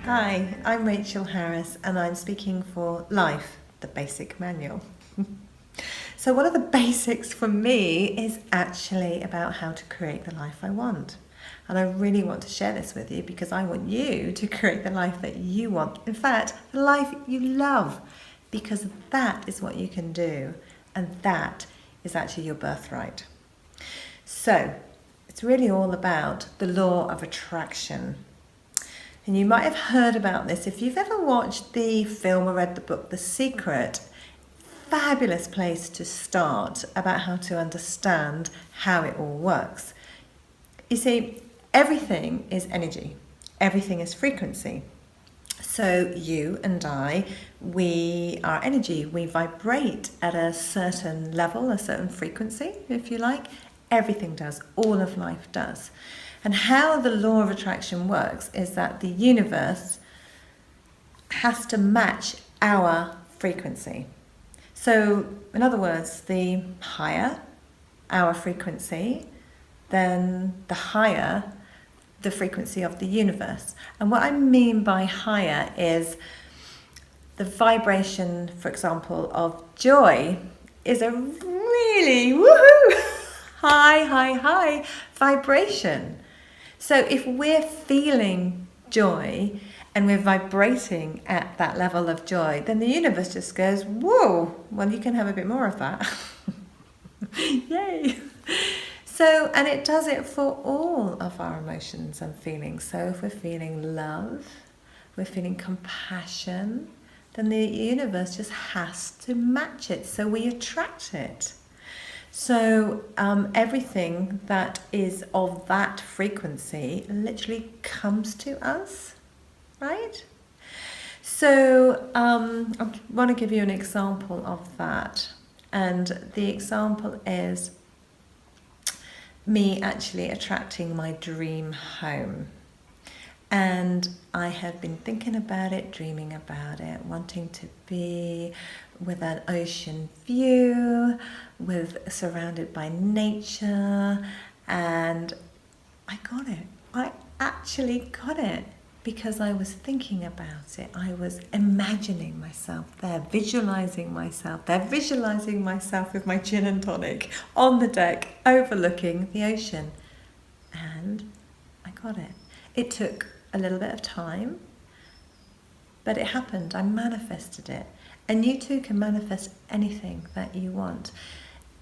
Hi, I'm Rachel Harris and I'm speaking for Life, the Basic Manual. So one of the basics for me is actually about how to create the life I want. And I really want to share this with you because I want you to create the life that you want. In fact, the life you love, because that is what you can do. And that is actually your birthright. So it's really all about the law of attraction. And you might have heard about this if you've ever watched the film or read the book The Secret. Fabulous place to start about how to understand how it all works. You see, everything is energy, everything is frequency. So you and I, we are energy, we vibrate at a certain level, a certain frequency, if you like. Everything does, all of life does. And how the law of attraction works is that the universe has to match our frequency. So, in other words, the higher our frequency, then the higher the frequency of the universe. And what I mean by higher is the vibration, for example, of joy is a really woohoo high vibration. So if we're feeling joy and we're vibrating at that level of joy, then the universe just goes, whoa, well, you can have a bit more of that. Yay. So, and it does it for all of our emotions and feelings. So if we're feeling love, we're feeling compassion, then the universe just has to match it. So we attract it. So everything that is of that frequency literally comes to us, right? So I want to give you an example of that. And the example is me actually attracting my dream home. And I had been thinking about it, dreaming about it, wanting to be with an ocean view, surrounded by nature, and I got it. I actually got it because I was thinking about it. I was imagining myself there, visualizing myself there, visualizing myself with my gin and tonic on the deck, overlooking the ocean. And I got it. It took a little bit of time, but it happened. I manifested it. And you too can manifest anything that you want.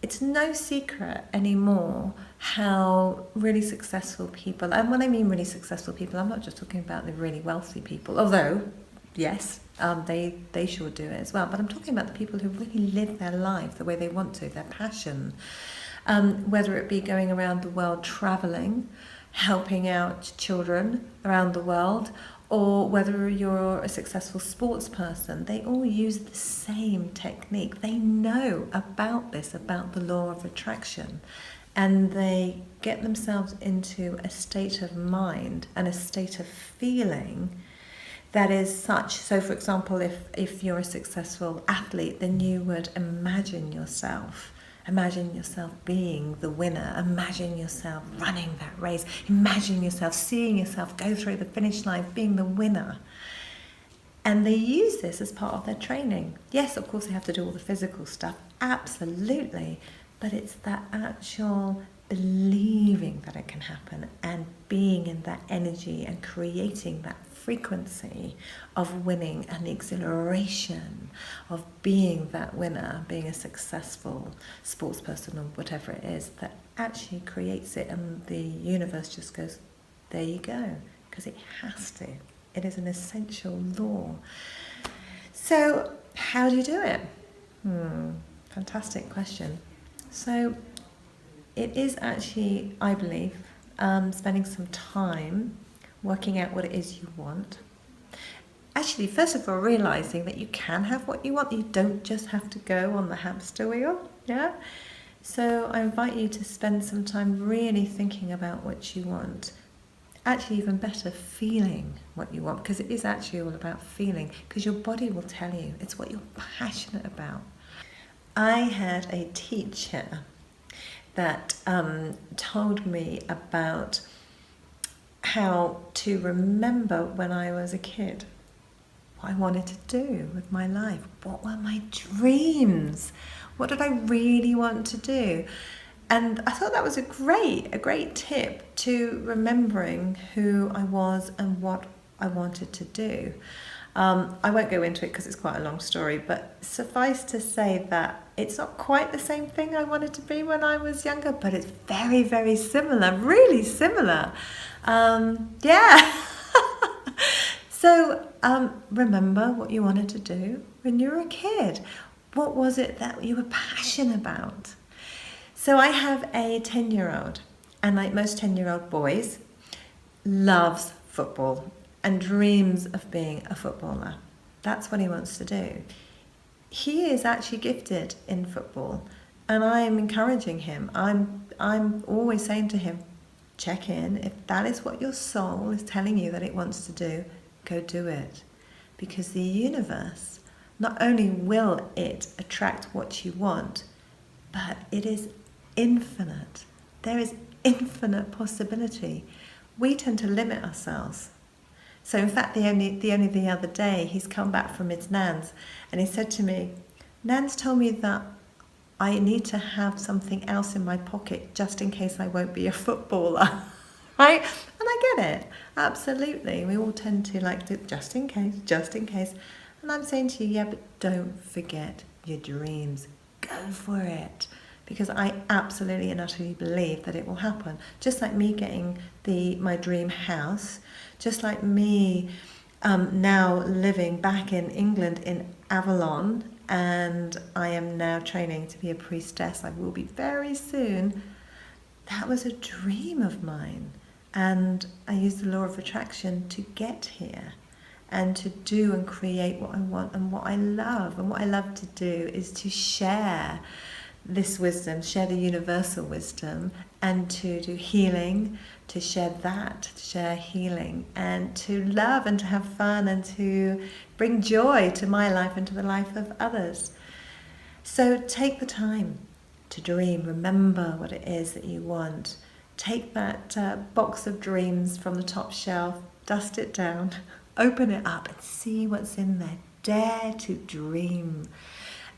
It's no secret anymore how really successful people, and when I mean really successful people, I'm not just talking about the really wealthy people, although, yes, they sure do it as well, but I'm talking about the people who really live their life the way they want to, their passion, whether it be going around the world traveling, helping out children around the world, or whether you're a successful sports person, they all use the same technique. They know about this, about the law of attraction, and they get themselves into a state of mind and a state of feeling that is such. So for example, if you're a successful athlete, then you would imagine yourself being the winner, imagine yourself running that race, imagine yourself seeing yourself go through the finish line, being the winner. And they use this as part of their training. Yes, of course they have to do all the physical stuff, absolutely, but it's that actual believing that it can happen and being in that energy and creating that frequency of winning and the exhilaration of being that winner, being a successful sports person or whatever it is, that actually creates it, and the universe just goes, there you go, because it has to. It is an essential law. So how do you do it? Fantastic question. So it is actually, I believe, spending some time working out what it is you want. Actually, first of all, realizing that you can have what you want. You don't just have to go on the hamster wheel, yeah? So I invite you to spend some time really thinking about what you want. Actually, even better, feeling what you want, because it is actually all about feeling, because your body will tell you. It's what you're passionate about. I had a teacher that told me about how to remember when I was a kid, what I wanted to do with my life. What were my dreams? What did I really want to do? And I thought that was a great tip to remembering who I was and what I wanted to do. I won't go into it because it's quite a long story, but suffice to say that it's not quite the same thing I wanted to be when I was younger, but it's very similar, really similar. Yeah. So remember what you wanted to do when you were a kid. What was it that you were passionate about? So I have a 10-year-old, and like most 10-year-old boys, loves football and dreams of being a footballer. That's what he wants to do. He is actually gifted in football, and I'm encouraging him. I'm always saying to him, check in. If that is what your soul is telling you that it wants to do, go do it. Because the universe, not only will it attract what you want, but it is infinite. There is infinite possibility. We tend to limit ourselves. So in fact, the other day, he's come back from his nan's, and he said to me, Nan's told me that I need to have something else in my pocket just in case I won't be a footballer. Right? And I get it. Absolutely. We all tend to like to just in case, just in case. And I'm saying to you, yeah, but don't forget your dreams. Go for it. Because I absolutely and utterly believe that it will happen. Just like me getting my dream house, just like me now living back in England in Avalon, and I am now training to be a priestess. I will be very soon. That was a dream of mine. And I use the law of attraction to get here and to do and create what I want and what I love. And what I love to do is to share this wisdom, share the universal wisdom, and to do healing, to share that, to share healing, and to love and to have fun and to bring joy to my life and to the life of others. So take the time to dream. Remember what it is that you want. Take that box of dreams from the top shelf, dust it down, open it up and see what's in there. Dare to dream.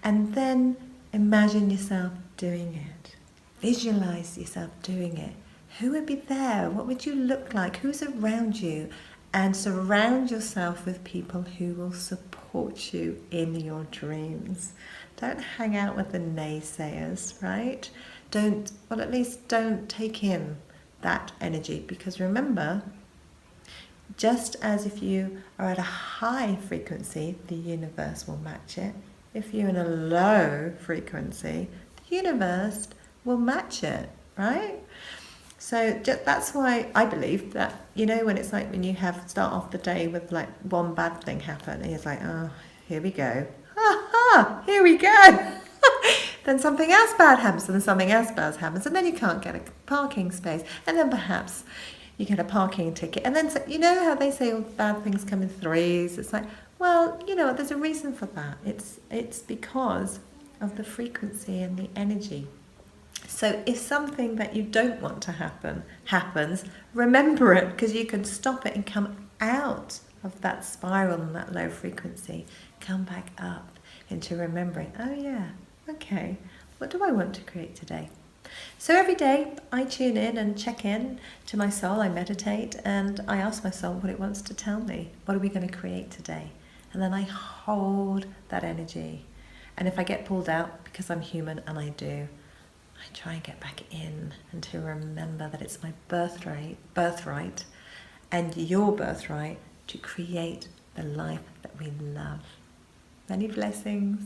And then imagine yourself doing it. Visualize yourself doing it. Who would be there? What would you look like? Who's around you? And surround yourself with people who will support you in your dreams. Don't hang out with the naysayers, right? At least don't take in that energy, because remember, just as if you are at a high frequency, the universe will match it. If you're in a low frequency, the universe will match it, right? So that's why I believe that, when it's like when you start off the day with like one bad thing happen, and it's like, oh, here we go. Here we go. Then something else bad happens, and then something else bad happens, and then you can't get a parking space, and then perhaps you get a parking ticket, and then how they say all bad things come in threes. It's like, well, there's a reason for that. It's because of the frequency and the energy. So if something that you don't want to happen happens, remember it, because you can stop it and come out of that spiral and that low frequency. Come back up into remembering, oh yeah, okay, what do I want to create today? So every day I tune in and check in to my soul, I meditate, and I ask my soul what it wants to tell me. What are we going to create today? And then I hold that energy. And if I get pulled out, because I'm human, and I do, I try and get back in and to remember that it's my birthright and your birthright to create the life that we love. Many blessings.